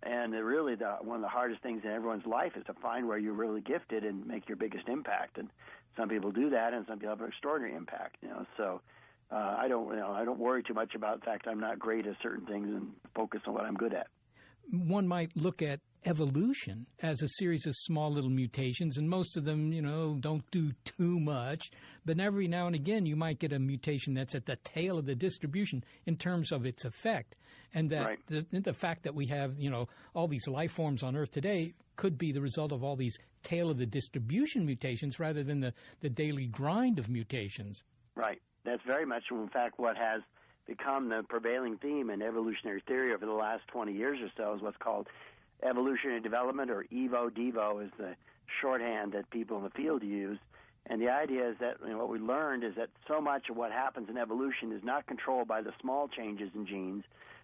And one of the hardest things in everyone's life is to find where you're really gifted and make your biggest impact. And some people do that, and some people have an extraordinary impact. So I don't worry too much about the fact I'm not great at certain things and focus on what I'm good at. One might look at evolution as a series of small little mutations, and most of them, don't do too much. But every now and again, you might get a mutation that's at the tail of the distribution in terms of its effect. And that right. the fact that we have, all these life forms on Earth today could be the result of all these tail of the distribution mutations rather than the daily grind of mutations. Right. That's very much, in fact, what has become the prevailing theme in evolutionary theory over the last 20 years or so is what's called evolutionary development, or EVO-DEVO is the shorthand that people in the field use. And the idea is that what we learned is that so much of what happens in evolution is not controlled by the small changes in genes,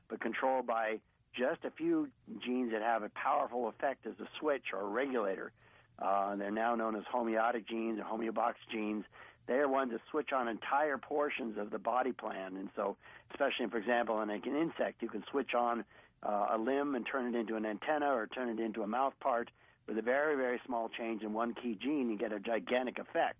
but controlled by just a few genes that have a powerful effect as a switch or a regulator. And they're now known as homeotic genes or homeobox genes. They are ones that switch on entire portions of the body plan. And so, especially, for example, in an insect, you can switch on a limb and turn it into an antenna or turn it into a mouth part with a very, very small change in one key gene. You get a gigantic effect.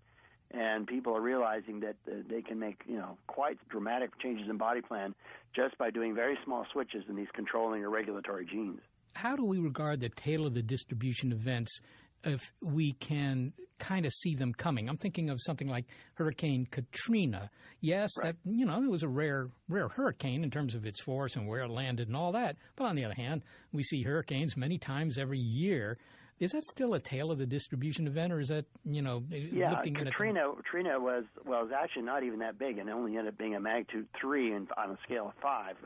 And people are realizing that they can make, quite dramatic changes in body plan just by doing very small switches in these controlling or regulatory genes. How do we regard the tail of the distribution events if we can kind of see them coming? I'm thinking of something like Hurricane Katrina. Yes, right. That it was a rare hurricane in terms of its force and where it landed and all that. But on the other hand, we see hurricanes many times every year. Is that still a tail of the distribution event, or is that, looking at Katrina was actually not even that big, and only ended up being a magnitude 3 on a scale of 5.